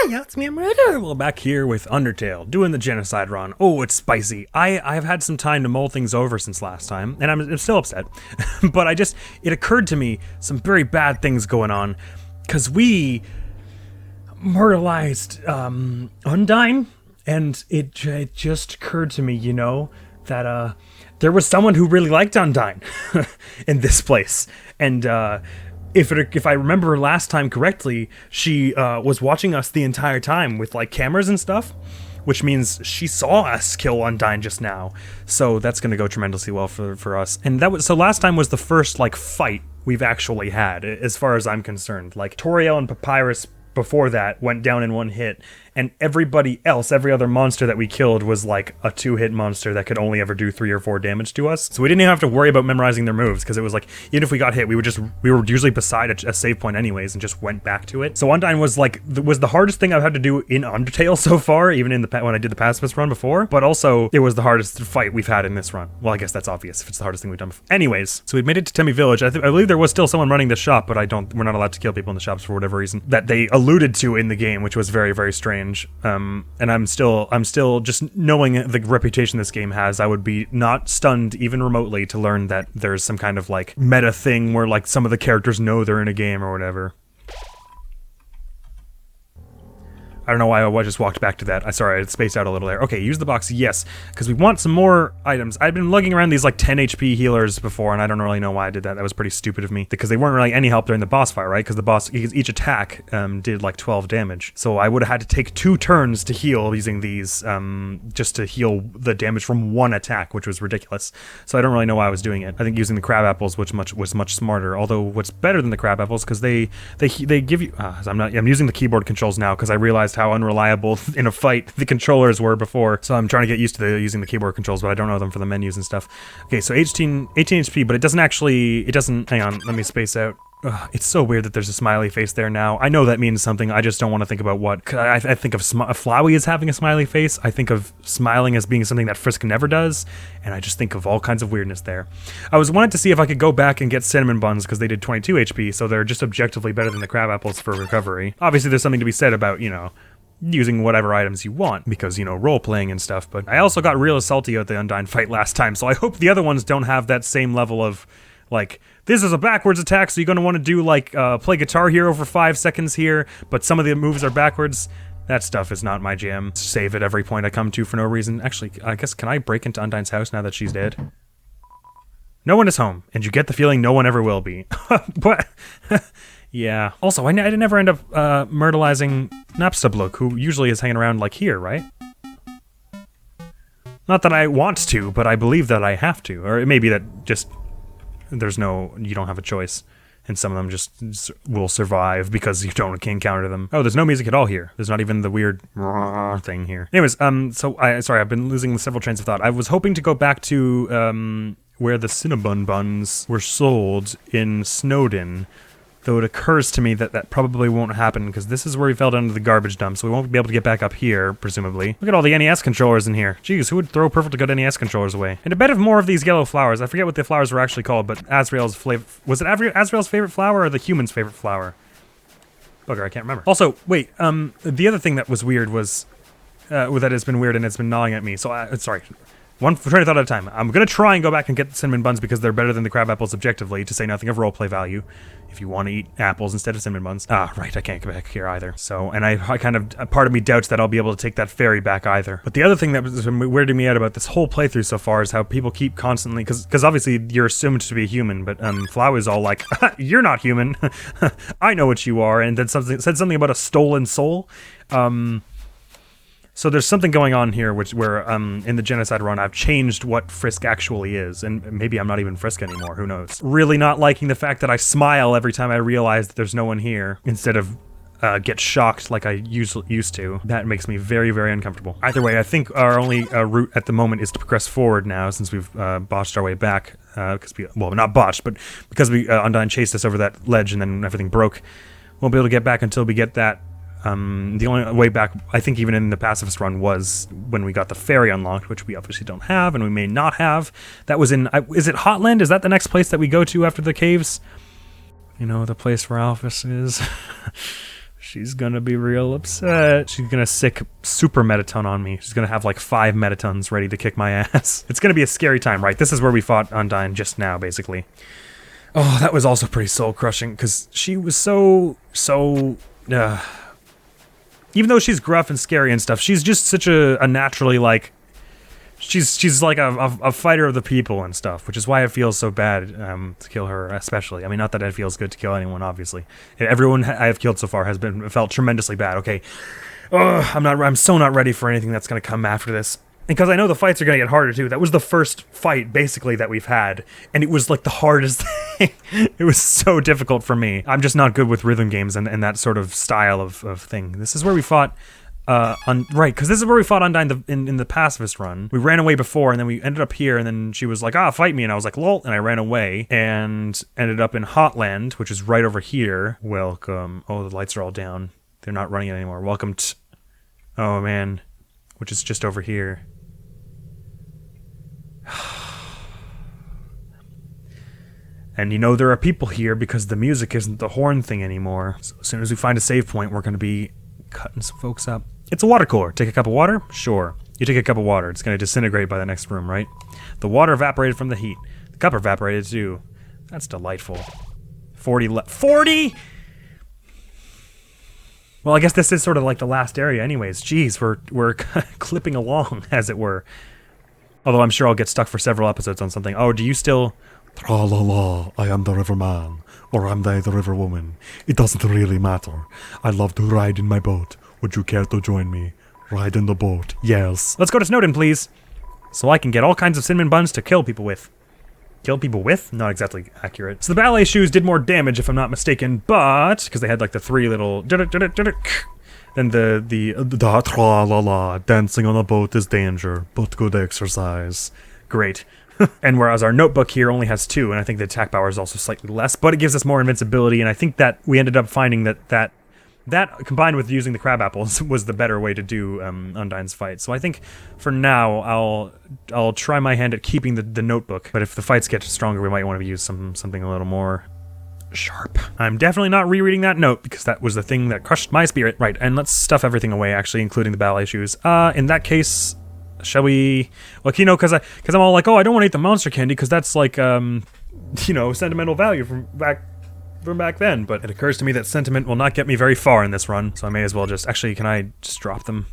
Yeah, it's me, Admiral. Back here with Undertale, doing the Genocide run. Oh, it's spicy. I've had some time to mull things over since last time, and I'm still upset. But it occurred to me some very bad things going on, because we myrtleized Undyne, and it just occurred to me, you know, that there was someone who really liked Undyne in this place, and if I remember last time correctly, she was watching us the entire time with like cameras and stuff, which means she saw us kill Undyne just now. So that's gonna go tremendously well for us. And so last time was the first like fight we've actually had, as far as I'm concerned. Like Toriel and Papyrus before that went down in one hit, and everybody else, every other monster that we killed was like a 2-hit monster that could only ever do 3 or 4 damage to us. So we didn't even have to worry about memorizing their moves, because it was like, even if we got hit, we were usually beside a save point anyways and just went back to it. So Undyne was like, was the hardest thing I've had to do in Undertale so far, even in when I did the pacifist run before, but also it was the hardest fight we've had in this run. Well, I guess that's obvious if it's the hardest thing we've done before. Anyways, so we made it to Temi Village. I believe there was still someone running the shop, but we're not allowed to kill people in the shops for whatever reason that they alluded to in the game, which was very, very strange. And I'm still just knowing the reputation this game has, I would be not stunned even remotely to learn that there's some kind of like meta thing where like some of the characters know they're in a game or whatever. I don't know why I just walked back to that. Sorry, I spaced out a little there. Okay, use the box, yes, because we want some more items. I've been lugging around these like 10 HP healers before, and I don't really know why I did that. That was pretty stupid of me, because they weren't really any help during the boss fight, right? Because each attack did like 12 damage. So I would have had to take 2 turns to heal using these, just to heal the damage from one attack, which was ridiculous. So I don't really know why I was doing it. I think using the crab apples was much smarter. Although what's better than the crab apples, because they give you. I'm using the keyboard controls now because I realized how unreliable in a fight the controllers were before, so I'm trying to get used to using the keyboard controls, but I don't know them for the menus and stuff. Okay, so 18 HP, but it doesn't, hang on, let me space out. Ugh, it's so weird that there's a smiley face there now. I know that means something, I just don't want to think about what. I think of Flowey as having a smiley face, I think of smiling as being something that Frisk never does, and I just think of all kinds of weirdness there. I wanted to see if I could go back and get cinnamon buns, because they did 22 HP, so they're just objectively better than the crab apples for recovery. Obviously there's something to be said about, you know, using whatever items you want, because, you know, role-playing and stuff, but I also got real salty at the Undyne fight last time, so I hope the other ones don't have that same level of, like, this is a backwards attack, so you're gonna want to do, like, play Guitar Hero for 5 seconds here, but some of the moves are backwards. That stuff is not my jam. Save at every point I come to for no reason. Actually, I guess, can I break into Undyne's house now that she's dead? No one is home, and you get the feeling no one ever will be. What? Yeah. Also, I never end up myrtleizing Napstablook, who usually is hanging around like here, right? Not that I want to, but I believe that I have to. Or it may be that just you don't have a choice, and some of them just will survive because you can't encounter them. Oh, there's no music at all here. There's not even the weird thing here. Anyways, sorry, I've been losing several trains of thought. I was hoping to go back to where the Cinnabon buns were sold in Snowdin. Though it occurs to me that that probably won't happen, because this is where we fell down to the garbage dump, so we won't be able to get back up here, presumably. Look at all the NES controllers in here. Jeez, who would throw perfectly good NES controllers away? And a bit of more of these yellow flowers. I forget what the flowers were actually called, but Azrael's flavor... Was it Azrael's favorite flower or the human's favorite flower? Bugger, I can't remember. Also, wait, the other thing that was weird was... that has been weird and it's been gnawing at me, so sorry. One train of thought at a time. I'm gonna try and go back and get the cinnamon buns because they're better than the crab apples objectively, to say nothing of roleplay value. If you want to eat apples instead of cinnamon buns. Ah, right, I can't get back here either. So, and I kind of, part of me doubts that I'll be able to take that ferry back either. But the other thing that was weirding me out about this whole playthrough so far is how people keep constantly, because obviously you're assumed to be a human, but Flow is all like, you're not human. I know what you are, and then said something about a stolen soul. So there's something going on here where in the Genocide run I've changed what Frisk actually is, and maybe I'm not even Frisk anymore, who knows. Really not liking the fact that I smile every time I realize that there's no one here, instead of get shocked like I used to. That makes me very, very uncomfortable. Either way, I think our only route at the moment is to progress forward now, since we've botched our way back, well, not botched, but because Undyne chased us over that ledge and then everything broke. Won't be able to get back until we get that. The only way back, I think even in the pacifist run, was when we got the ferry unlocked, which we obviously don't have, and we may not have. That was in, is it Hotland? Is that the next place that we go to after the caves? You know, the place where Alphys is? She's gonna be real upset. She's gonna sick super Metaton on me. She's gonna have like 5 Metatons ready to kick my ass. It's gonna be a scary time, right? This is where we fought Undyne just now, basically. Oh, that was also pretty soul-crushing, because she was so... even though she's gruff and scary and stuff, she's just such a naturally, like... She's like a fighter of the people and stuff, which is why it feels so bad to kill her, especially. I mean, not that it feels good to kill anyone, obviously. Everyone I have killed so far has felt tremendously bad. Okay, I'm so not ready for anything that's gonna come after this, because I know the fights are gonna get harder too. That was the first fight basically that we've had, and it was like the hardest thing. It was so difficult for me. I'm just not good with rhythm games and that sort of style of thing. This is where we fought. Right, because this is where we fought Undyne in the pacifist run. We ran away before, and then we ended up here, and then she was like, fight me, and I was like, lol, and I ran away, and ended up in Hotland, which is right over here. Welcome. Oh, the lights are all down. They're not running anymore. Welcome to... Oh, man. Which is just over here. And you know there are people here because the music isn't the horn thing anymore. So as soon as we find a save point, we're going to be cutting some folks up. It's a water cooler. Take a cup of water? Sure. You take a cup of water. It's going to disintegrate by the next room, right? The water evaporated from the heat. The cup evaporated too. That's delightful. 40 left. 40?! Well, I guess this is sort of like the last area anyways. Jeez, we're clipping along, as it were. Although I'm sure I'll get stuck for several episodes on something. Oh, do you still... Tra-la-la, I am the riverman, or am I the river woman? It doesn't really matter. I love to ride in my boat. Would you care to join me? Ride in the boat, yes. Let's go to Snowdin, please. So I can get all kinds of cinnamon buns to kill people with. Kill people with? Not exactly accurate. So the ballet shoes did more damage, if I'm not mistaken, but... because they had like the 3 little... Then the tra-la-la, dancing on a boat is danger, but good exercise. Great. And whereas our notebook here only has 2, and I think the attack power is also slightly less, but it gives us more invincibility, and I think that we ended up finding that combined with using the crab apples was the better way to do Undyne's fight. So I think for now I'll try my hand at keeping the notebook, but if the fights get stronger, we might want to use something a little more sharp. I'm definitely not rereading that note because that was the thing that crushed my spirit. Right, and let's stuff everything away, actually, including the ballet shoes. In that case, shall we... Well, you know, because I'm all like, oh, I don't want to eat the monster candy because that's like, you know, sentimental value from back then. But it occurs to me that sentiment will not get me very far in this run, so I may as well just... Actually, can I just drop them?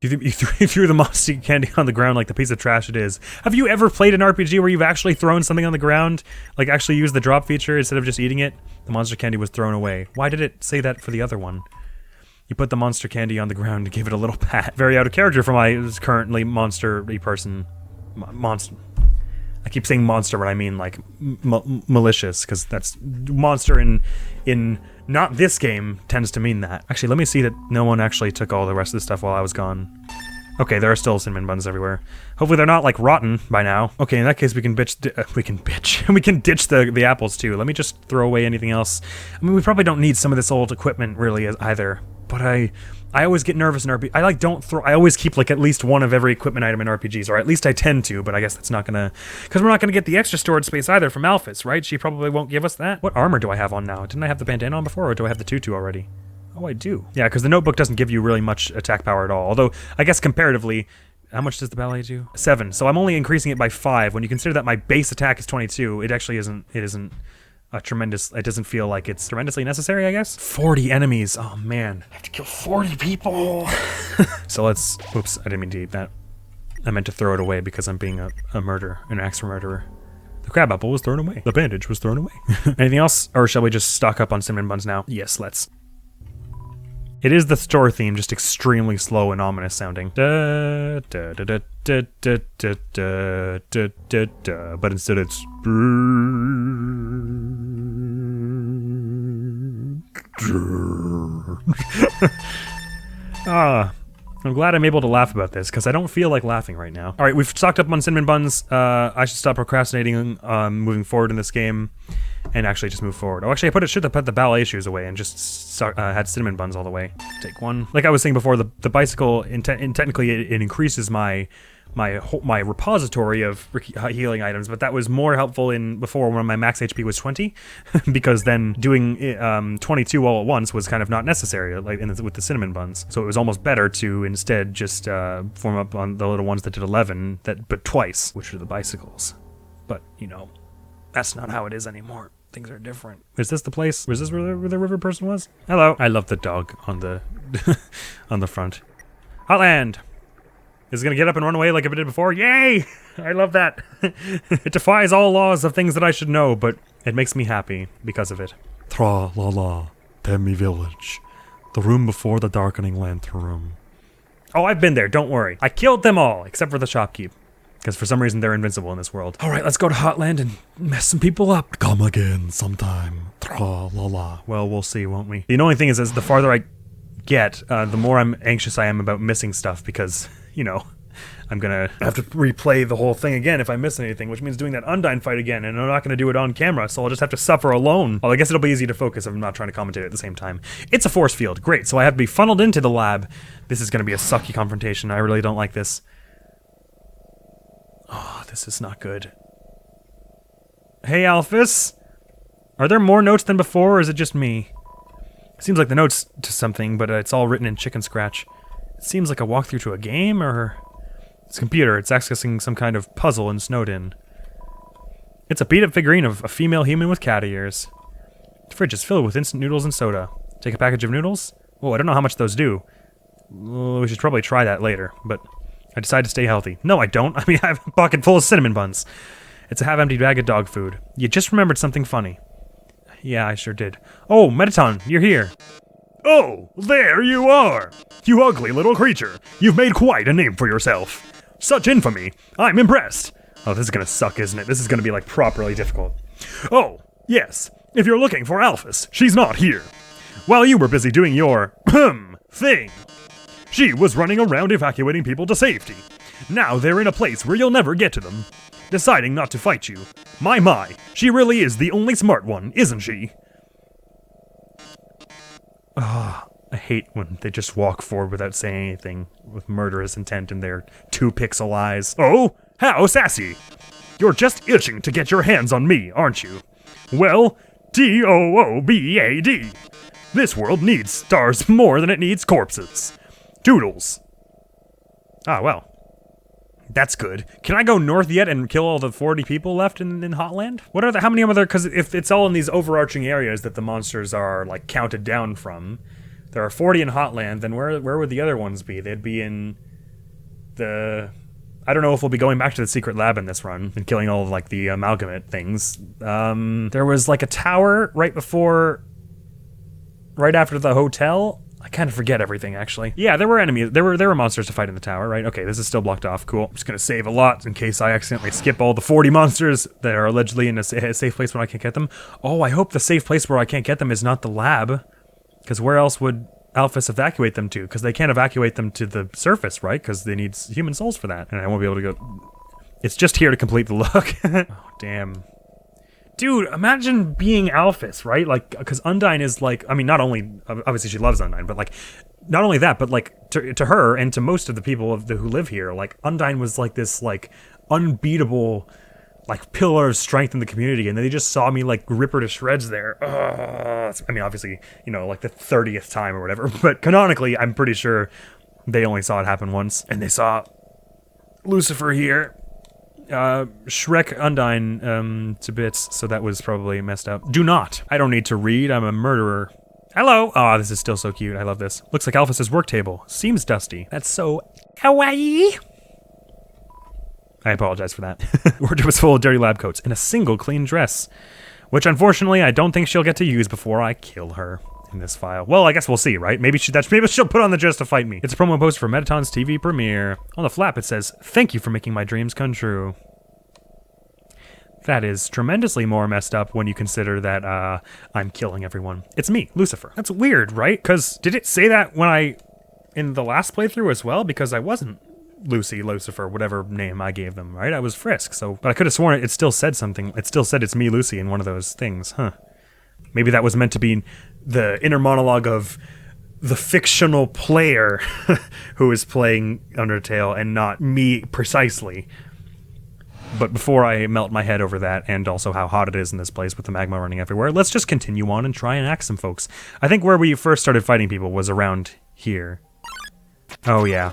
You threw the monster candy on the ground like the piece of trash it is. Have you ever played an RPG where you've actually thrown something on the ground? Like actually used the drop feature instead of just eating it? The monster candy was thrown away. Why did it say that for the other one? You put the monster candy on the ground and gave it a little pat. Very out of character for my currently monster-y person. Monster. I keep saying monster, but I mean like malicious, because that's monster in not this game tends to mean that. Actually, let me see that no one actually took all the rest of the stuff while I was gone. Okay, there are still cinnamon buns everywhere. Hopefully they're not like rotten by now. Okay, in that case we can ditch the apples too. Let me just throw away anything else. I mean, we probably don't need some of this old equipment really either. But I always get nervous in RPG. I always keep like at least one of every equipment item in RPGs, or at least I tend to, but I guess that's not gonna, because we're not gonna get the extra storage space either from Alphys, right? She probably won't give us that. What armor do I have on now? Didn't I have the bandana on before, or do I have the tutu already? Oh, I do. Yeah, because the notebook doesn't give you really much attack power at all, although I guess comparatively, how much does the ballet do? 7, so I'm only increasing it by 5. When you consider that my base attack is 22, it actually isn't it doesn't feel like it's tremendously necessary, I guess. 40 enemies, oh man. I have to kill 40 people. So let's, oops, I didn't mean to eat that. I meant to throw it away because I'm being an axe murderer. The crab apple was thrown away. The bandage was thrown away. Anything else? Or shall we just stock up on cinnamon buns now? Yes, let's. It is the store theme, just extremely slow and ominous sounding. Da, da, da, da, da, da, da, da, da, da, da, but instead it's... I'm glad I'm able to laugh about this, because I don't feel like laughing right now. Alright, we've stocked up on cinnamon buns. I should stop procrastinating moving forward in this game, and actually just move forward. Oh, actually, I should have put the ballet shoes away and just had cinnamon buns all the way. Take one. Like I was saying before, the bicycle, technically it increases my my repository of healing items, but that was more helpful before when my max HP was 20, because then doing 22 all at once was kind of not necessary, like with the cinnamon buns. So it was almost better to instead just form up on the little ones that did 11, but twice, which are the bicycles. But you know, that's not how it is anymore. Things are different. Is this the place? Was this where the river person was? Hello. I love the dog on the on the front. Hotland. Is it gonna get up and run away like it did before? Yay! I love that. It defies all laws of things that I should know, but it makes me happy because of it. Tra-la-la, Temi Village. The room before the darkening lantern room. Oh, I've been there, don't worry. I killed them all, except for the shopkeep. Because for some reason they're invincible in this world. Alright, let's go to Hotland and mess some people up. Come again sometime. Tra-la-la. Well, we'll see, won't we? The annoying thing is, the farther I get, the more anxious I am about missing stuff, because, you know, I'm gonna have to replay the whole thing again if I miss anything, which means doing that Undyne fight again, and I'm not gonna do it on camera, so I'll just have to suffer alone. Well, I guess it'll be easy to focus if I'm not trying to commentate at the same time. It's a force field, great, so I have to be funneled into the lab. This is gonna be a sucky confrontation, I really don't like this. Oh, this is not good. Hey, Alphys! Are there more notes than before, or is it just me? Seems like the notes to something, but it's all written in chicken scratch. It seems like a walkthrough to a game, or... It's a computer, it's accessing some kind of puzzle and snowed in. It's a beat-up figurine of a female human with cat ears. The fridge is filled with instant noodles and soda. Take a package of noodles? Oh, I don't know how much those do. Well, we should probably try that later, but... I decide to stay healthy. No, I don't. I mean, I have a pocket full of cinnamon buns. It's a half-empty bag of dog food. You just remembered something funny. Yeah, I sure did. Oh, Metaton, you're here. Oh, there you are! You ugly little creature. You've made quite a name for yourself. Such infamy. I'm impressed. Oh, this is gonna suck, isn't it? This is gonna be, like, properly difficult. Oh, yes. If you're looking for Alphys, she's not here. While you were busy doing your, thing, she was running around evacuating people to safety. Now they're in a place where you'll never get to them. Deciding not to fight you. My, she really is the only smart one, isn't she? Ah, I hate when they just walk forward without saying anything, with murderous intent in their 2-pixel eyes. Oh, how sassy! You're just itching to get your hands on me, aren't you? Well, TOOBAD. This world needs stars more than it needs corpses. Doodles. Ah, well. That's good. Can I go north yet and kill all the 40 people left in Hotland? What are how many other, because if it's all in these overarching areas that the monsters are, like, counted down from, there are 40 in Hotland, then where would the other ones be? They'd be in the... I don't know if we'll be going back to the secret lab in this run and killing all of, like, the amalgamate things. There was, like, a tower right after the hotel. I kind of forget everything, actually. Yeah, there were enemies. There were monsters to fight in the tower, right? Okay, this is still blocked off. Cool. I'm just gonna save a lot in case I accidentally skip all the 40 monsters that are allegedly in a safe place where I can't get them. Oh, I hope the safe place where I can't get them is not the lab. Because where else would Alphys evacuate them to? Because they can't evacuate them to the surface, right? Because they need human souls for that. And I won't be able to go... It's just here to complete the look. Oh, damn. Dude, imagine being Alphys, right? Like, because Undyne is like, I mean, not only, obviously she loves Undyne, but like, not only that, but like, to her and to most of the people who live here, like, Undyne was like this, like, unbeatable, like, pillar of strength in the community, and they just saw me, like, rip her to shreds there. I mean, obviously, you know, like the 30th time or whatever, but canonically, I'm pretty sure they only saw it happen once, and they saw Lucifer here. Shrek Undyne to bits, so that was probably messed up. Do not. I don't need to read, I'm a murderer. Hello! Aw, this is still so cute, I love this. Looks like Alphys' work table. Seems dusty. That's so kawaii! I apologize for that. Wardrobe was full of dirty lab coats and a single clean dress, which unfortunately I don't think she'll get to use before I kill her in this file. Well, I guess we'll see, right? Maybe she'll put on the dress to fight me. It's a promo poster for Metaton's TV premiere. On the flap it says, "Thank you for making my dreams come true." That is tremendously more messed up when you consider that I'm killing everyone. It's me, Lucifer. That's weird, right? Because did it say that in the last playthrough as well? Because I wasn't Lucifer, whatever name I gave them, right? I was Frisk, so... But I could have sworn it still said something. It still said it's me, Lucy, in one of those things, huh? Maybe that was meant to be the inner monologue of the fictional player who is playing Undertale and not me precisely. But before I melt my head over that, and also how hot it is in this place with the magma running everywhere, let's just continue on and try and axe some folks. I think where we first started fighting people was around here. Oh yeah.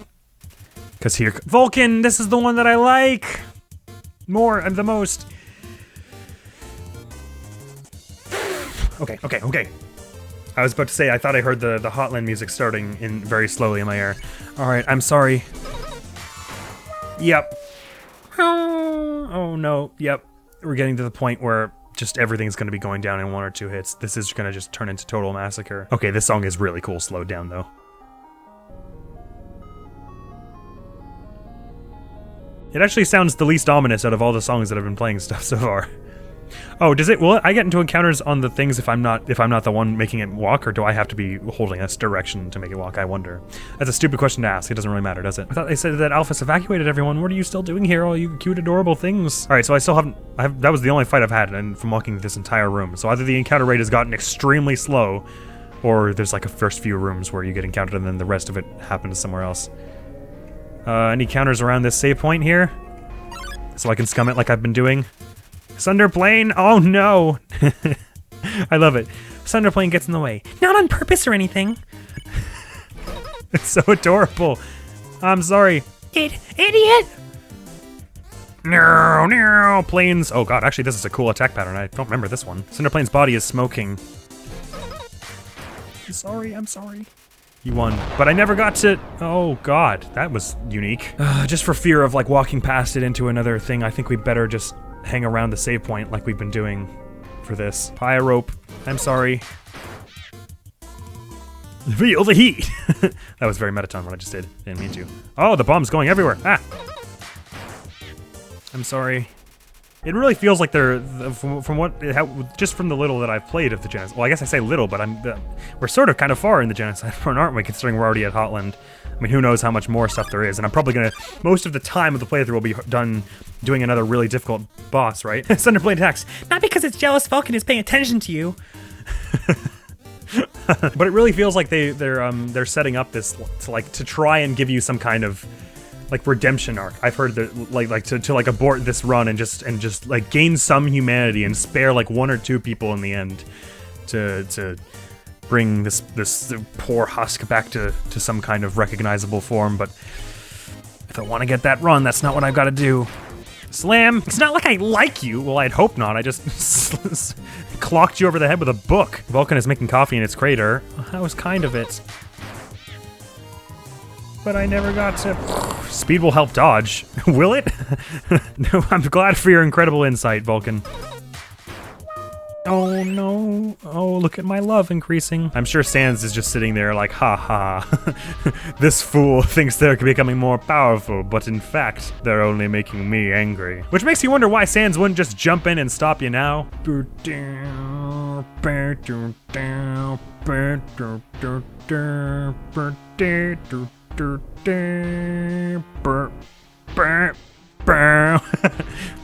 Because here... Vulcan! This is the one that I like! More and the most. Okay. I was about to say, I thought I heard the Hotland music starting in very slowly in my ear. Alright, I'm sorry. Yep. Oh no, yep. We're getting to the point where just everything's gonna be going down in 1 or 2 hits. This is gonna just turn into total massacre. Okay, this song is really cool slowed down though. It actually sounds the least ominous out of all the songs that have been playing stuff so far. Oh, does it? Will I get into encounters on the things if I'm not the one making it walk, or do I have to be holding this direction to make it walk? I wonder. That's a stupid question to ask. It doesn't really matter, does it? I thought they said that Alphys evacuated everyone. What are you still doing here, all you cute, adorable things? All right, so I still haven't. That was the only fight I've had, and from walking this entire room. So either the encounter rate has gotten extremely slow, or there's like a first few rooms where you get encountered, and then the rest of it happens somewhere else. Any counters around this save point here? So I can scum it like I've been doing. Sunderplane! Oh no! I love it. Sunderplane gets in the way. Not on purpose or anything. It's so adorable. I'm sorry. Idiot! No, planes. Oh god, actually this is a cool attack pattern. I don't remember this one. Sunderplane's body is smoking. I'm sorry. You won. But I never got to... Oh god, that was unique. Just for fear of like walking past it into another thing, I think we better just hang around the save point like we've been doing for this. Fire rope. I'm sorry. Feel the heat! That was very Metaton what I just did. Didn't mean to. Oh, the bomb's going everywhere. Ah! I'm sorry. It really feels like they're, from what, just from the little that I've played of the Genocide. Well, I guess I say little, but we're sort of kind of far in the Genocide front, aren't we, considering we're already at Hotland. I mean, who knows how much more stuff there is, and I'm probably gonna, most of the time of the playthrough will be done doing another really difficult boss, right? Sunderplane attacks. Not because it's jealous Vulcan is paying attention to you. But it really feels like they're setting up this to try and give you some kind of like redemption arc. I've heard that like to abort this run and just like gain some humanity and spare like 1 or 2 people in the end to bring this poor husk back to some kind of recognizable form. But if I want to get that run, that's not what I've got to do. Slam! It's not like I like you. Well, I'd hope not. I just clocked you over the head with a book. Vulcan is making coffee in its crater. That was kind of it. But I never got to... Speed will help dodge. Will it? No, I'm glad for your incredible insight, Vulcan. Oh no. Oh, look at my love increasing. I'm sure Sans is just sitting there like, ha ha. This fool thinks they're becoming more powerful, but in fact, they're only making me angry. Which makes you wonder why Sans wouldn't just jump in and stop you now.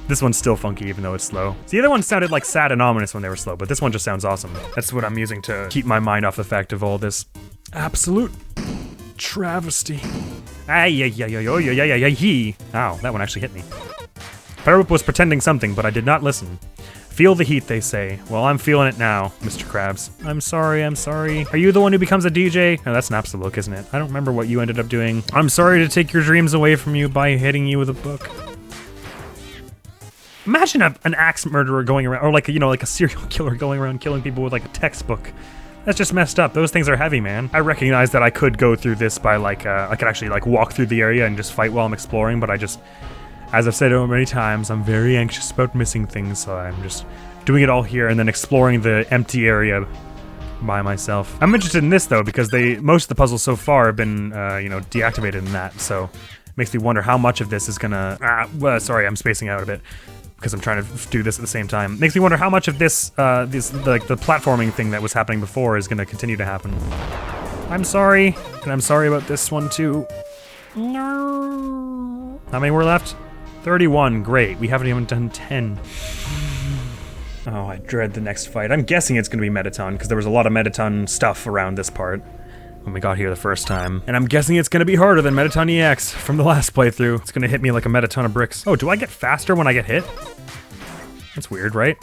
This one's still funky even though it's slow. The other one sounded like sad and ominous when they were slow, but this one just sounds awesome. That's what I'm using to keep my mind off the fact of all this absolute travesty. Ow, that one actually hit me. Pyrope was pretending something, but I did not listen. Feel the heat, they say. Well, I'm feeling it now, Mr. Krabs. I'm sorry. Are you the one who becomes a DJ? No, that's an Absolute, isn't it? I don't remember what you ended up doing. I'm sorry to take your dreams away from you by hitting you with a book. Imagine an axe murderer going around, or like, you know, like a serial killer going around killing people with like a textbook. That's just messed up. Those things are heavy, man. I recognize that I could go through this by like, I could actually like walk through the area and just fight while I'm exploring, but I just, as I've said over many times, I'm very anxious about missing things, so I'm just doing it all here and then exploring the empty area by myself. I'm interested in this though, because most of the puzzles so far have been, you know, deactivated in that, so it makes me wonder how much of this is gonna, sorry, I'm spacing out a bit, because I'm trying to do this at the same time. Makes me wonder how much of this, the platforming thing that was happening before is gonna continue to happen. I'm sorry, and I'm sorry about this one too. No. How many were left? 31, great. We haven't even done 10. Oh, I dread the next fight. I'm guessing it's gonna be Metaton, because there was a lot of Metaton stuff around this part. when we got here the first time. And I'm guessing it's gonna be harder than Metaton EX from the last playthrough. It's gonna hit me like a Metaton of bricks. Oh, do I get faster when I get hit? That's weird, right?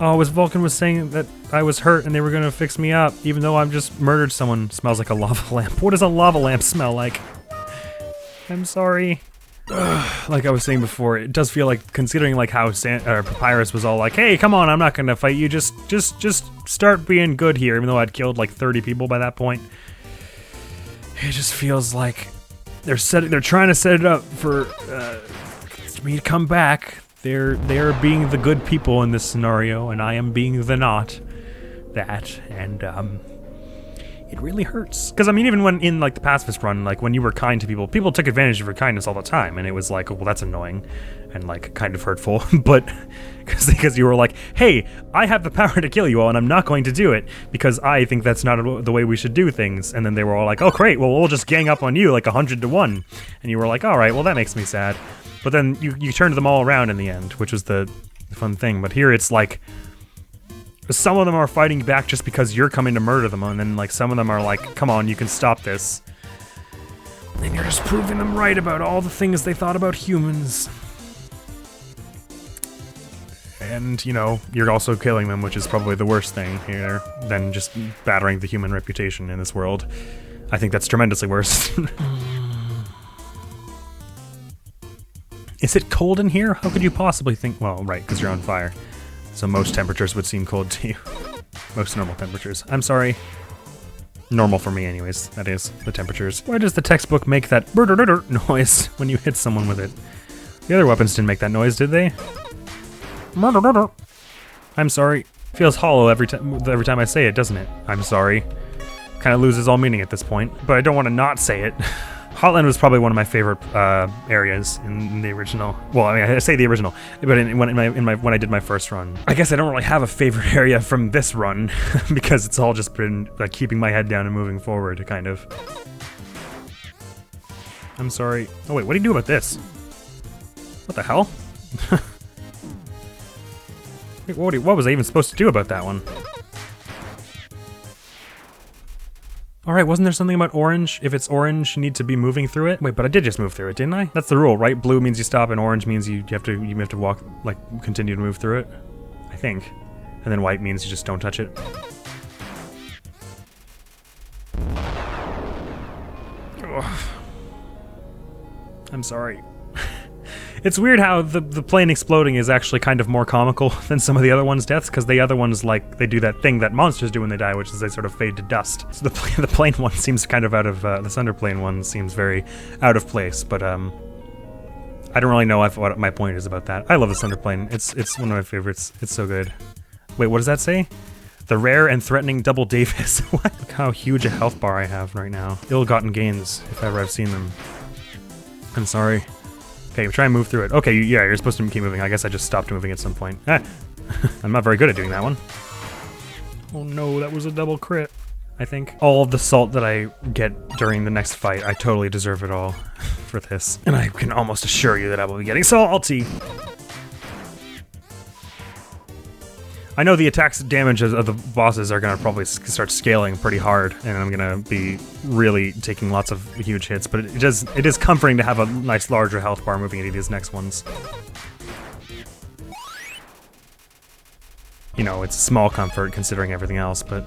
Oh, Vulcan was saying that I was hurt and they were gonna fix me up, even though I've just murdered someone. Smells like a lava lamp. What does a lava lamp smell like? I'm sorry. Like I was saying before, it does feel like, considering like how Papyrus was all like, hey, come on, I'm not gonna fight you, just start being good here, even though I'd killed like 30 people by that point. It just feels like they're trying to set it up for me to come back. They're being the good people in this scenario, and I am being the not that, and it really hurts. Because I mean, even when in like the pacifist run, like when you were kind to people, people took advantage of your kindness all the time, and it was like, well, that's annoying and like kind of hurtful. But because you were like, hey, I have the power to kill you all, and I'm not going to do it because I think that's not the way we should do things. And then they were all like, oh great, well we'll just gang up on you like 100 to 1, and you were like, all right, well that makes me sad. But then you turned them all around in the end, which was the fun thing. But here it's like, some of them are fighting back just because you're coming to murder them, and then like some of them are like, come on, you can stop this. And you're just proving them right about all the things they thought about humans. And, you know, you're also killing them, which is probably the worst thing here than just battering the human reputation in this world. I think that's tremendously worse. Is it cold in here? How could you possibly think? Well, right, because you're on fire. So most temperatures would seem cold to you. Most normal temperatures. I'm sorry. Normal for me anyways, that is, the temperatures. Why does the textbook make that noise when you hit someone with it? The other weapons didn't make that noise, did they? I'm sorry. Feels hollow every time I say it, doesn't it? I'm sorry. Kind of loses all meaning at this point, but I don't want to not say it. Hotland was probably one of my favorite areas in the original. Well, I mean, I say the original, but when I did my first run, I guess I don't really have a favorite area from this run because it's all just been like keeping my head down and moving forward, kind of. I'm sorry. Oh wait, what do you do about this? What the hell? Wait, what was I even supposed to do about that one? Alright, wasn't there something about orange? If it's orange, you need to be moving through it? Wait, but I did just move through it, didn't I? That's the rule, right? Blue means you stop, and orange means you have to walk, like, continue to move through it. I think. And then white means you just don't touch it. Ugh. I'm sorry. It's weird how the plane exploding is actually kind of more comical than some of the other ones' deaths, because the other ones, like, they do that thing that monsters do when they die, which is they sort of fade to dust. So the plane one seems kind of out of, the Sunder plane one seems very out of place, but, I don't really know what my point is about that. I love the Sunder plane. It's one of my favorites. It's so good. Wait, what does that say? The rare and threatening Double Davis. What? Look how huge a health bar I have right now. Ill-gotten gains, if ever I've seen them. I'm sorry. Okay, try and move through it. Okay, yeah, you're supposed to keep moving. I guess I just stopped moving at some point. Ah. I'm not very good at doing that one. Oh no, that was a double crit, I think. All of the salt that I get during the next fight, I totally deserve it all for this. And I can almost assure you that I will be getting salty. I know the attacks damage of the bosses are gonna probably start scaling pretty hard, and I'm gonna be really taking lots of huge hits, but it is comforting to have a nice larger health bar moving into these next ones. You know, it's a small comfort considering everything else, but...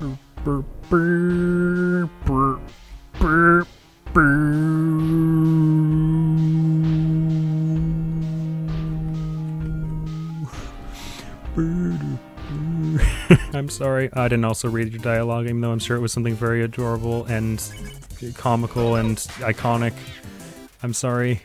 I'm sorry, I didn't also read your dialogue, even though I'm sure it was something very adorable and comical and iconic. I'm sorry.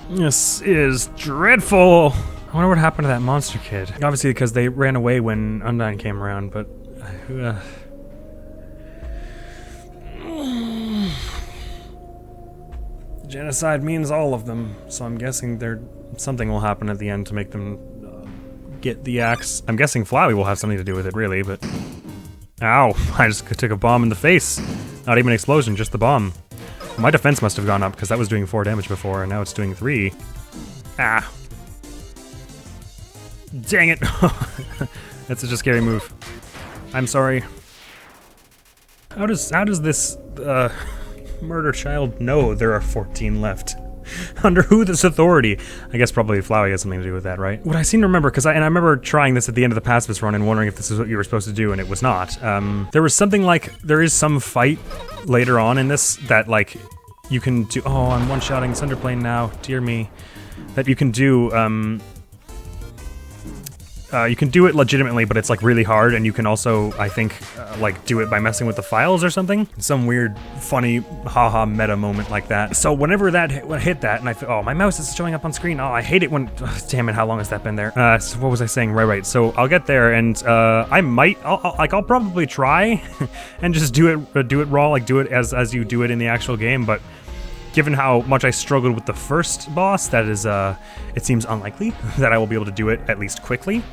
This is dreadful! I wonder what happened to that monster kid. Obviously because they ran away when Undyne came around, but... Genocide means all of them, so I'm guessing something will happen at the end to make them get the axe. I'm guessing Flowey will have something to do with it, really, but... Ow, I just took a bomb in the face. Not even an explosion, just the bomb. My defense must have gone up, because that was doing 4 damage before, and now it's doing 3. Ah. Dang it. That's such a scary move. I'm sorry. How does this murder child know there are 14 left? Under whose authority? I guess probably Flowey has something to do with that, right? What I seem to remember, because I remember trying this at the end of the pacifist run and wondering if this is what you were supposed to do, and it was not. There was something like, there is some fight later on in this that, like, you can do. Oh, I'm one-shotting Sunderplane now. Dear me. That you can do. You can do it legitimately, but it's like really hard, and you can also, I think, like do it by messing with the files or something. Some weird, funny, haha meta moment like that. So whenever that hit that, and oh, my mouse is showing up on screen. Oh, I hate it when. Damn it! How long has that been there? So what was I saying? Right. So I'll get there, and I might. I'll probably try, and just do it raw, like do it as you do it in the actual game, but. Given how much I struggled with the first boss, that is, it seems unlikely that I will be able to do it at least quickly.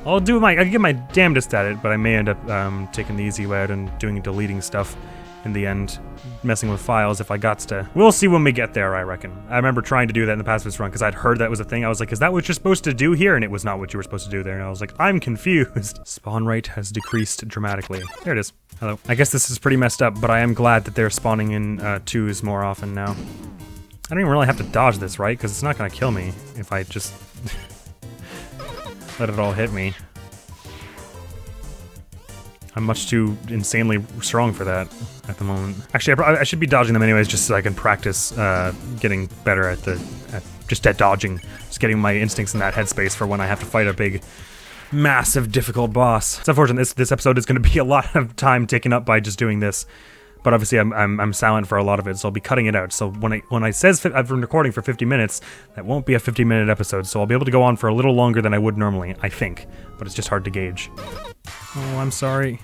I'll give my damnedest at it, but I may end up taking the easy way out and deleting stuff in the end, messing with files if I got to. We'll see when we get there, I reckon. I remember trying to do that in the pacifist run because I'd heard that was a thing. I was like, is that what you're supposed to do here? And it was not what you were supposed to do there. And I was like, I'm confused. Spawn rate has decreased dramatically. There it is. Hello. I guess this is pretty messed up, but I am glad that they're spawning in twos more often now. I don't even really have to dodge this, right? Because it's not going to kill me if I just let it all hit me. I'm much too insanely strong for that at the moment. Actually, I should be dodging them anyways, just so I can practice getting better at at dodging. Just getting my instincts in that headspace for when I have to fight a big, massive, difficult boss. It's unfortunate. This episode is going to be a lot of time taken up by just doing this. But obviously, I'm silent for a lot of it, so I'll be cutting it out. So when I says I've been recording for 50 minutes, that won't be a 50-minute episode. So I'll be able to go on for a little longer than I would normally, I think. But it's just hard to gauge. Oh, I'm sorry.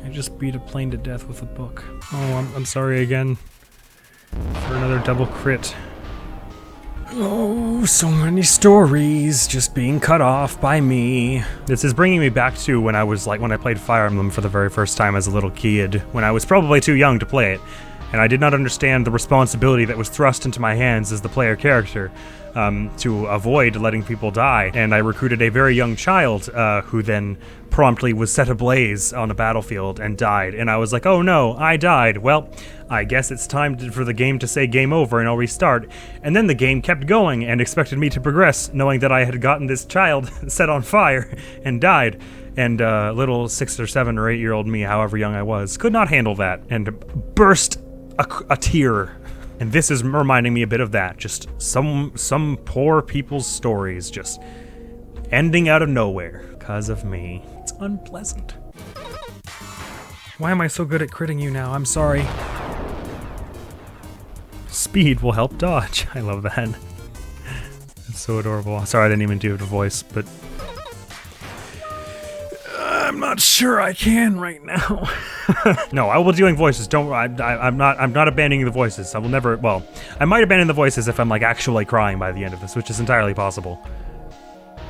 I just beat a plane to death with a book. Oh, I'm sorry again for another double crit. Oh, so many stories just being cut off by me. This is bringing me back to when I played Fire Emblem for the very first time as a little kid, when I was probably too young to play it, and I did not understand the responsibility that was thrust into my hands as the player character to avoid letting people die. And I recruited a very young child who then promptly was set ablaze on a battlefield and died. And I was like, oh no, I died. Well, I guess it's time for the game to say game over and I'll restart. And then the game kept going and expected me to progress, knowing that I had gotten this child set on fire and died. And little 6 or 7 or 8-year-old me, however young I was, could not handle that and burst a tear. And this is reminding me a bit of that. Just some poor people's stories just ending out of nowhere because of me. It's unpleasant. Why am I so good at critting you now? I'm sorry. Speed will help dodge. I love that. It's so adorable. Sorry, I didn't even do the voice, but I'm not sure I can right now. No, I will be doing voices. I'm not abandoning the voices. I will never. Well, I might abandon the voices if I'm like actually crying by the end of this, which is entirely possible.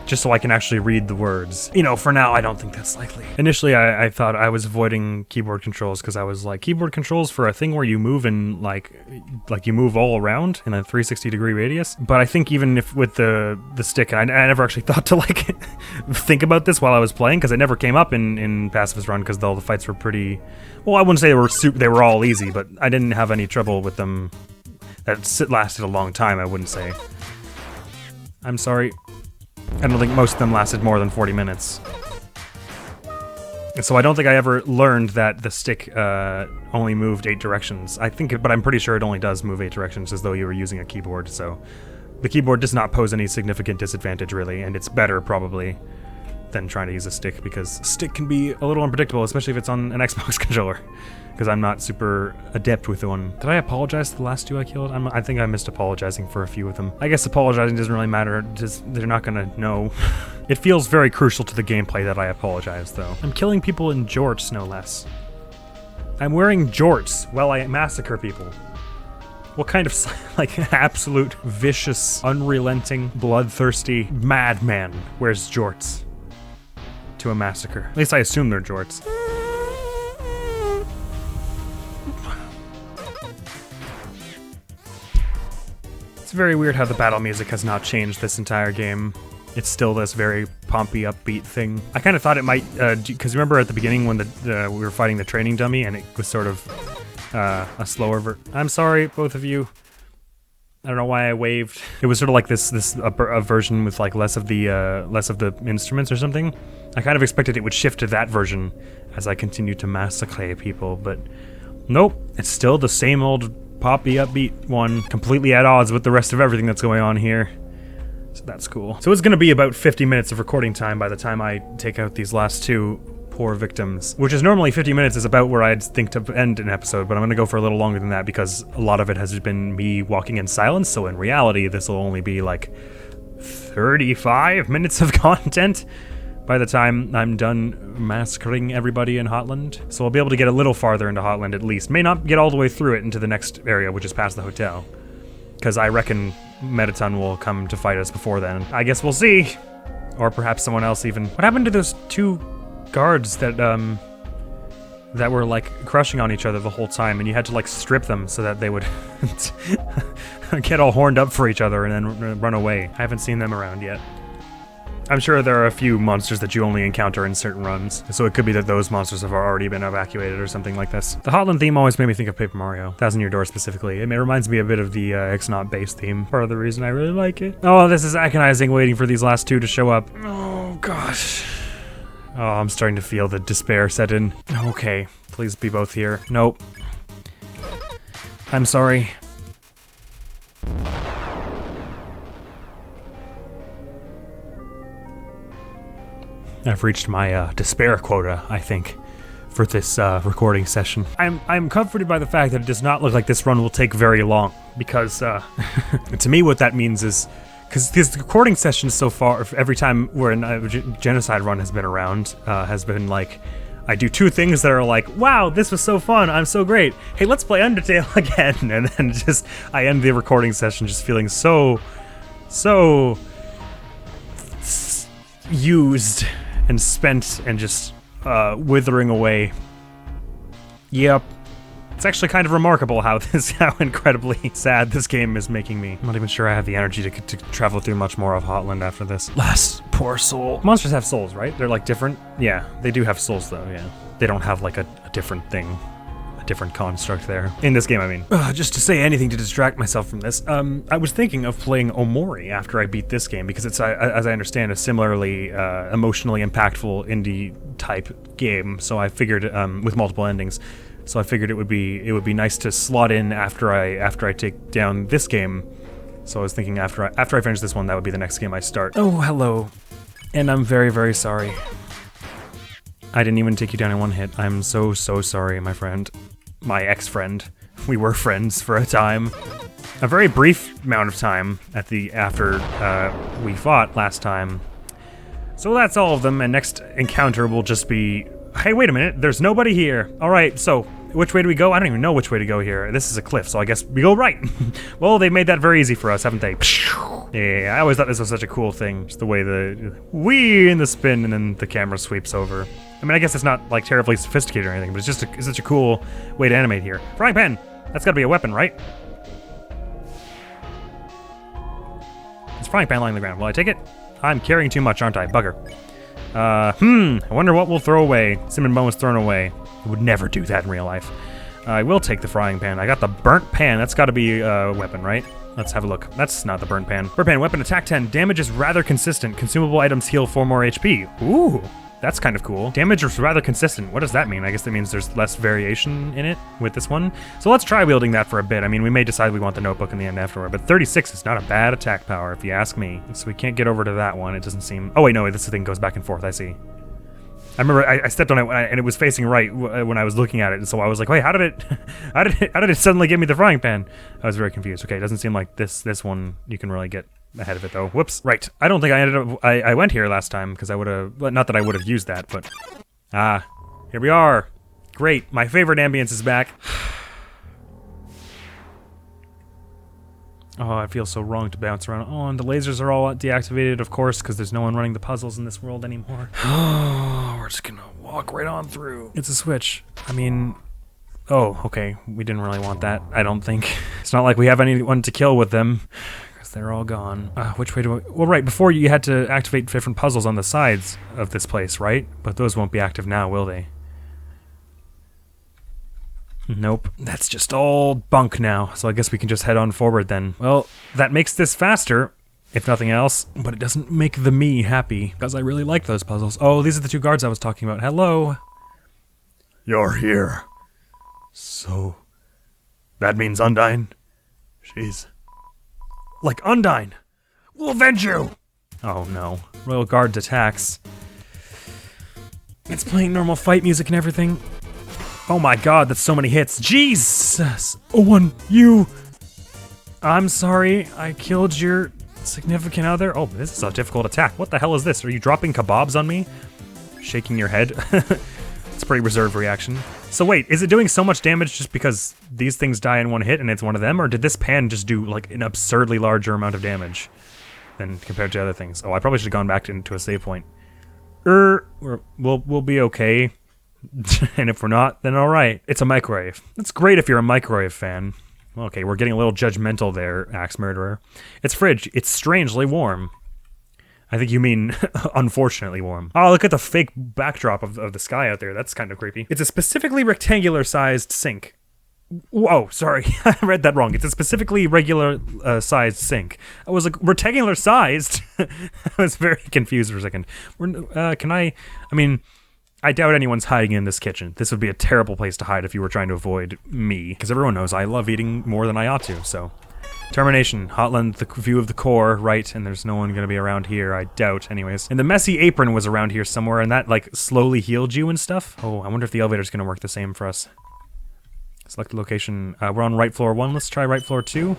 Just so I can actually read the words. You know, for now, I don't think that's likely. Initially, I thought I was avoiding keyboard controls because I was like, keyboard controls for a thing where you move in like you move all around in a 360-degree radius. But I think even if with the stick, I never actually thought to like think about this while I was playing because it never came up in Pacifist Run because all the fights were pretty. Well, I wouldn't say they were all easy, but I didn't have any trouble with them. That lasted a long time. I wouldn't say. I'm sorry. I don't think most of them lasted more than 40 minutes. So I don't think I ever learned that the stick only moved 8 directions. But I'm pretty sure it only does move 8 directions as though you were using a keyboard, so the keyboard does not pose any significant disadvantage really, and it's better probably than trying to use a stick because stick can be a little unpredictable, especially if it's on an Xbox controller. Because I'm not super adept with the one. Did I apologize to the last 2 I killed? I think I missed apologizing for a few of them. I guess apologizing doesn't really matter, they're not gonna know. It feels very crucial to the gameplay that I apologize, though. I'm killing people in jorts, no less. I'm wearing jorts while I massacre people. What kind of, like, absolute, vicious, unrelenting, bloodthirsty madman wears jorts to a massacre? At least I assume they're jorts. It's very weird how the battle music has not changed this entire game. It's still this very pompy, upbeat thing. I kind of thought it might, because remember at the beginning when we were fighting the training dummy and it was sort of a slower I'm sorry, both of you. I don't know why I waved. It was sort of like a version with like less of the instruments or something. I kind of expected it would shift to that version as I continued to massacre people, but nope, it's still the same old poppy, upbeat one, completely at odds with the rest of everything that's going on here. So that's cool. So it's gonna be about 50 minutes of recording time by the time I take out these last two poor victims, which is normally 50 minutes is about where I'd think to end an episode, but I'm gonna go for a little longer than that because a lot of it has been me walking in silence, so in reality this will only be like 35 minutes of content by the time I'm done massacring everybody in Hotland. So I'll be able to get a little farther into Hotland at least. May not get all the way through it into the next area, which is past the hotel, because I reckon Metatun will come to fight us before then. I guess we'll see. Or perhaps someone else even. What happened to those two guards that were like crushing on each other the whole time and you had to like strip them so that they would get all horned up for each other and then run away? I haven't seen them around yet. I'm sure there are a few monsters that you only encounter in certain runs, so it could be that those monsters have already been evacuated or something like this. The Hotland theme always made me think of Paper Mario, Thousand Year Door specifically. It reminds me a bit of the Ixnot base theme, part of the reason I really like it. Oh, this is agonizing waiting for these last two to show up. Oh, gosh. Oh, I'm starting to feel the despair set in. Okay, please be both here. Nope. I'm sorry. I've reached my despair quota, I think, for this recording session. I'm comforted by the fact that it does not look like this run will take very long, because to me what that means is, because this recording session so far, every time where a Genocide run has been around, has been like, I do two things that are like, wow, this was so fun, I'm so great. Hey, let's play Undertale again, and then just, I end the recording session just feeling so used and spent and just withering away. Yep. It's actually kind of remarkable how incredibly sad this game is making me. I'm not even sure I have the energy to travel through much more of Hotland after this. Last poor soul. Monsters have souls, right? They're like different? Yeah, they do have souls though, yeah. They don't have like a different thing. Different construct there. In this game, I mean. Just to say anything to distract myself from this, I was thinking of playing Omori after I beat this game, because it's, as I understand, a similarly emotionally impactful indie type game, so I figured, with multiple endings, so I figured it would be nice to slot in after I take down this game. So I was thinking after I finish this one, that would be the next game I start. Oh, hello. And I'm very, very sorry. I didn't even take you down in one hit. I'm so sorry, my friend. My ex-friend. We were friends for a time. A very brief amount of time after we fought last time. So that's all of them, and next encounter will just be, hey, wait a minute, there's nobody here. All right, so which way do we go? I don't even know which way to go here. This is a cliff, so I guess we go right. Well, they made that very easy for us, haven't they? Yeah, I always thought this was such a cool thing. Just the way the whee in the spin and then the camera sweeps over. I mean, I guess it's not like terribly sophisticated or anything, but it's just it's such a cool way to animate here. Frying pan! That's gotta be a weapon, right? It's a frying pan lying on the ground. Will I take it? I'm carrying too much, aren't I? Bugger. I wonder what we'll throw away. Cinnamon bone was thrown away. I would never do that in real life. I will take the frying pan. I got the burnt pan. That's gotta be a weapon, right? Let's have a look. That's not the burnt pan. Burnt pan, weapon, attack 10. Damage is rather consistent. Consumable items heal 4 more HP. Ooh, that's kind of cool. Damage is rather consistent. What does that mean? I guess that means there's less variation in it with this one. So let's try wielding that for a bit. I mean, we may decide we want the notebook in the end afterward, but 36 is not a bad attack power, if you ask me. So we can't get over to that one. It doesn't seem... Oh, wait, no, this thing goes back and forth. I see. I remember I stepped on it and it was facing right when I was looking at it, and so I was like, wait, how did it suddenly give me the frying pan? I was very confused. Okay, it doesn't seem like this one you can really get ahead of it though. Whoops. Right. I don't think I went here last time because I would have, well, not that I would have used that, but here we are. Great. My favorite ambience is back. Oh, I feel so wrong to bounce around. Oh, and the lasers are all deactivated, of course, because there's no one running the puzzles in this world anymore. Oh, we're just gonna walk right on through. It's a switch. I mean, Oh, okay. We didn't really want that, I don't think. It's not like we have anyone to kill with them. Because they're all gone. Which way do I... Well, right, before you had to activate different puzzles on the sides of this place, right? But those won't be active now, will they? Nope. That's just all bunk now, so I guess we can just head on forward then. Well, that makes this faster, if nothing else, but it doesn't make the me happy, because I really like those puzzles. Oh, these are the two guards I was talking about. Hello. You're here. So, that means Undyne? She's... Like Undyne! We'll avenge you! Oh no. Royal Guards attacks. It's playing normal fight music and everything. Oh my god, that's so many hits. Jesus! Owen, you... I'm sorry, I killed your significant other. Oh, this is a difficult attack. What the hell is this? Are you dropping kebabs on me? Shaking your head. It's a pretty reserved reaction. So wait, is it doing so much damage just because these things die in one hit and it's one of them? Or did this pan just do like an absurdly larger amount of damage than compared to other things? Oh, I probably should have gone back into a save point. We'll be okay. And if we're not, then alright. It's a microwave. That's great if you're a microwave fan. Well, okay, we're getting a little judgmental there, Axe Murderer. It's fridge. It's strangely warm. I think you mean unfortunately warm. Oh, look at the fake backdrop of the sky out there. That's kind of creepy. It's a specifically rectangular-sized sink. Whoa, sorry. I read that wrong. It's a specifically regular sized sink. I was like, rectangular sized? I was very confused for a second. I mean... I doubt anyone's hiding in this kitchen. This would be a terrible place to hide if you were trying to avoid me, because everyone knows I love eating more than I ought to, so. Termination. Hotland, the view of the core, right, and there's no one gonna be around here, I doubt, anyways. And the messy apron was around here somewhere, and that, like, slowly healed you and stuff. Oh, I wonder if the elevator's gonna work the same for us. Select the location. We're on right floor 1, let's try right floor 2.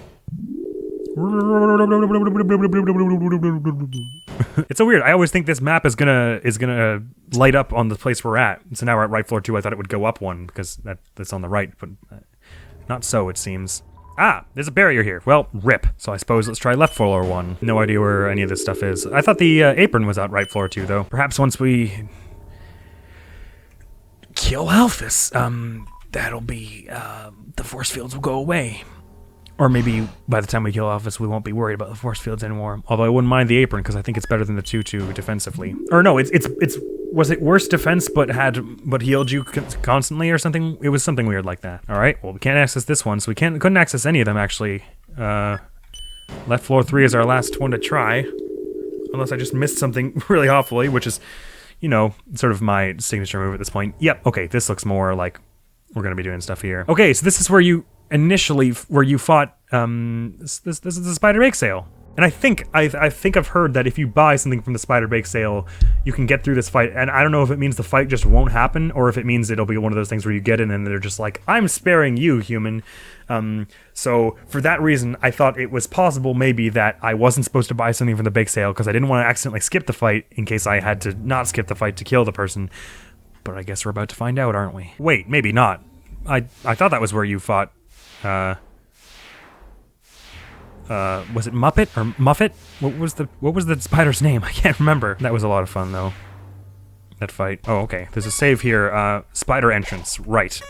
It's so weird. I always think this map is gonna light up on the place we're at. So now we're at right floor 2. I thought it would go up 1 because that's on the right, but not so it seems. Ah, there's a barrier here. Well, rip. So I suppose let's try left floor 1. No idea where any of this stuff is. I thought the apron was out right floor 2 though. Perhaps once we kill Alphys, that'll be the force fields will go away. Or maybe by the time we kill Alphys, we won't be worried about the force fields anymore. Although I wouldn't mind the apron because I think it's better than the 2-2 defensively. Or no, was it worse defense but healed you constantly or something? It was something weird like that. All right, well we can't access this one, so we couldn't access any of them actually. Left floor 3 is our last one to try, unless I just missed something really awfully, which is, you know, sort of my signature move at this point. Yep. Okay, this looks more like we're gonna be doing stuff here. Okay, so this is where you. Initially, where you fought, this is the Spider Bake Sale. And I think I've heard that if you buy something from the Spider Bake Sale, you can get through this fight. And I don't know if it means the fight just won't happen, or if it means it'll be one of those things where you get in and they're just like, I'm sparing you, human. So for that reason, I thought it was possible maybe that I wasn't supposed to buy something from the Bake Sale because I didn't want to accidentally skip the fight in case I had to not skip the fight to kill the person. But I guess we're about to find out, aren't we? Wait, maybe not. I thought that was where you fought. Was it Muppet or Muffet? What was the spider's name? I can't remember. That was a lot of fun though. That fight. Oh, okay. There's a save here. Spider entrance. Right.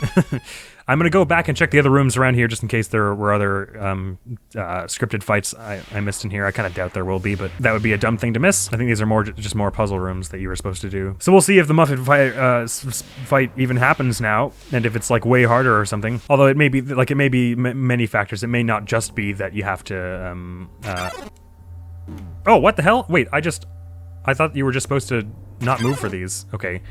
I'm gonna go back and check the other rooms around here just in case there were other scripted fights I missed in here. I kind of doubt there will be, but that would be a dumb thing to miss. I think these are just more puzzle rooms that you were supposed to do. So we'll see if the Muffet fight even happens now, and if it's like way harder or something. Although it may be many factors. It may not just be that you have to. Oh, what the hell? Wait, I thought you were just supposed to not move for these. Okay.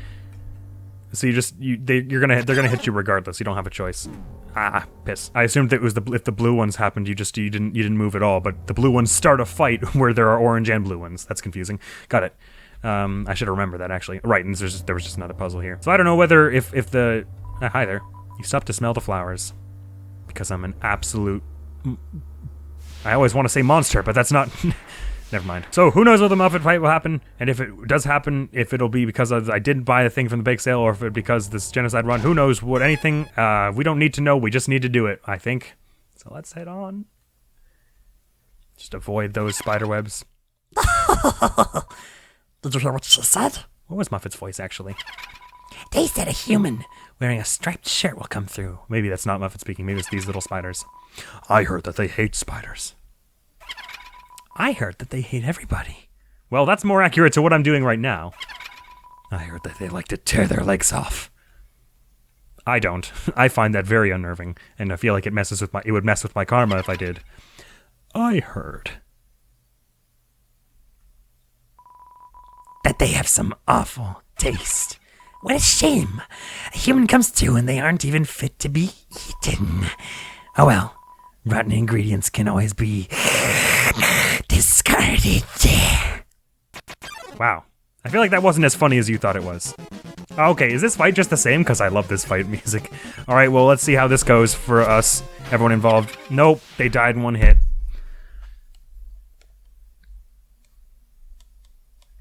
So they're gonna hit you regardless. You don't have a choice. Ah, piss. I assumed that it was if the blue ones happened, you didn't move at all. But the blue ones start a fight where there are orange and blue ones. That's confusing. Got it. I should remember that actually. Right, and there was just another puzzle here. So I don't know whether if the hi there. You stop to smell the flowers, because I'm an absolute. I always want to say monster, but that's not. Never mind. So who knows what the Muffet fight will happen, and if it does happen, if it'll be because I didn't buy the thing from the bake sale, or if it's because this genocide run, who knows what anything. We don't need to know, we just need to do it, I think. So let's head on. Just avoid those spider webs. Did you hear what she said? What was Muffet's voice, actually? They said a human wearing a striped shirt will come through. Maybe that's not Muffet speaking. Maybe it's these little spiders. I heard that they hate spiders. I heard that they hate everybody. Well, that's more accurate to what I'm doing right now. I heard that they like to tear their legs off. I don't. I find that very unnerving, and I feel like it would mess with my karma if I did. I heard that they have some awful taste. What a shame. A human comes through and they aren't even fit to be eaten. Oh well, rotten ingredients can always be discarded. Wow. I feel like that wasn't as funny as you thought it was. Okay, is this fight just the same? Because I love this fight music. Alright, well, let's see how this goes for us. Everyone involved. Nope, they died in one hit.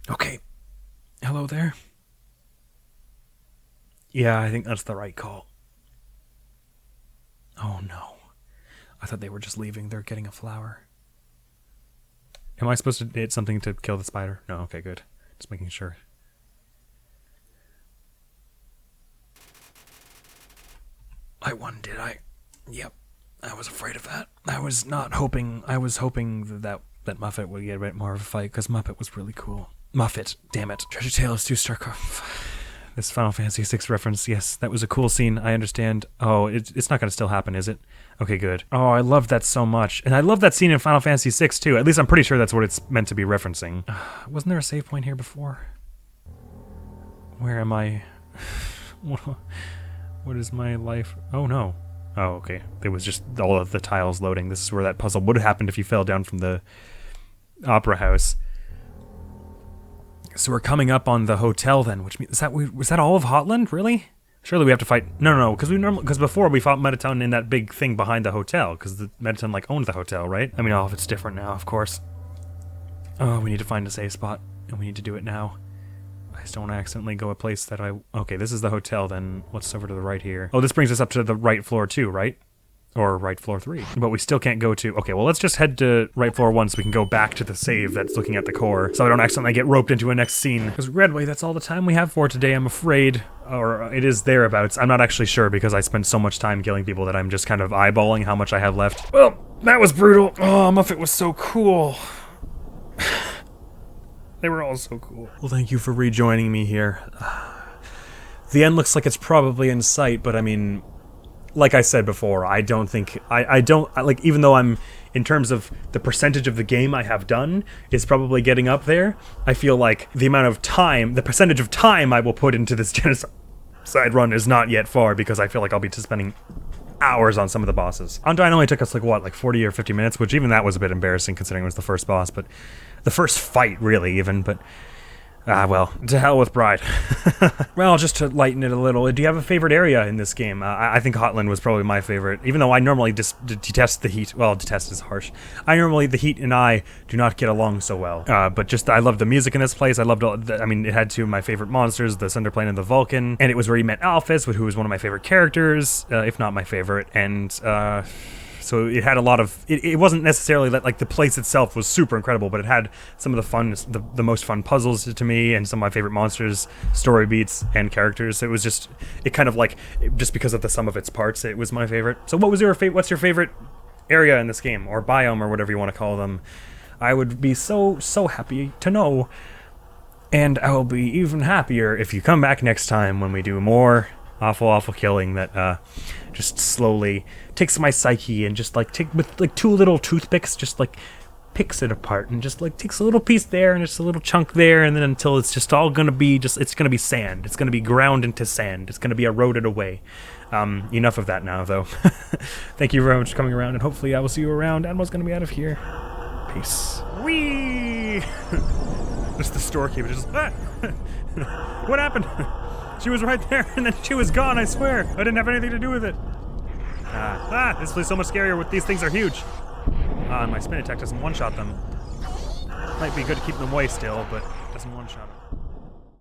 Okay. Hello there. Yeah, I think that's the right call. Oh no. I thought they were just leaving. They're getting a flower. Am I supposed to hit something to kill the spider? No, okay, good. Just making sure. I won, did I? Yep. I was afraid of that. I was hoping that Muffet would get a bit more of a fight, because Muppet was really cool. Muffet, damn it. Treasure Tale is too stark. This Final Fantasy VI reference, yes, that was a cool scene, I understand. Oh, it's not going to still happen, is it? Okay, good. Oh, I love that so much. And I love that scene in Final Fantasy VI, too. At least I'm pretty sure that's what it's meant to be referencing. Wasn't there a save point here before? Where am I? What is my life? Oh, no. Oh, okay. It was just all of the tiles loading. This is where that puzzle would have happened if you fell down from the opera house. So we're coming up on the hotel then, which means was that all of Hotland? Really? Surely we have to fight. No, because before we fought Mettaton in that big thing behind the hotel, because the Mettaton like owned the hotel, right? I mean, all of it's different now, of course. Oh, we need to find a safe spot, and we need to do it now. I just don't want to accidentally go a place that okay, this is the hotel then. What's over to the right here? Oh, this brings us up to the right floor too, right? Or right floor 3. But we still can't go to... Okay, well, let's just head to right floor 1 so we can go back to the save that's looking at the core, so I don't accidentally get roped into a next scene. Because Redway, that's all the time we have for today, I'm afraid. Or it is thereabouts. I'm not actually sure because I spent so much time killing people that I'm just kind of eyeballing how much I have left. Well, that was brutal. Oh, Muffet was so cool. They were all so cool. Well, thank you for rejoining me here. The end looks like it's probably in sight, but I mean... Like I said before, I don't think, like, even though I'm, in terms of the percentage of the game I have done, is probably getting up there, I feel like the amount of time, the percentage of time I will put into this Genocide run is not yet far, because I feel like I'll be spending hours on some of the bosses. Undyne only took us, like, what, like 40 or 50 minutes, which even that was a bit embarrassing considering it was the first boss, but the first fight, really, even, but... well, to hell with Bride. Well, just to lighten it a little, do you have a favorite area in this game? I think Hotland was probably my favorite, even though I normally detest the heat. Well, detest is harsh. The heat and I do not get along so well. But just, I loved the music in this place. I loved it had two of my favorite monsters, the Sunderplane and the Vulcan, and it was where you met Alphys, who was one of my favorite characters, if not my favorite, and, so it had a lot of, it wasn't necessarily that, like, the place itself was super incredible, but it had some of the fun, the most fun puzzles to me, and some of my favorite monsters, story beats, and characters. It was just, it kind of like, just because of the sum of its parts, it was my favorite. So what's your favorite area in this game, or biome, or whatever you want to call them? I would be so happy to know, and I will be even happier if you come back next time when we do more awful killing that just slowly takes my psyche and just like with like 2 little toothpicks just like picks it apart and just like takes a little piece there and just a little chunk there, and then until it's just all gonna be it's gonna be sand. It's gonna be ground into sand. It's gonna be eroded away. Enough of that now, though. Thank you very much for coming around, and hopefully I will see you around. Admiral's gonna be out of here. Peace. Whee! Just the storekeeper just what happened? She was right there, and then she was gone, I swear. I didn't have anything to do with it. This place is so much scarier with these things are huge. My spin attack doesn't one-shot them. Might be good to keep them away still, but it doesn't one-shot them.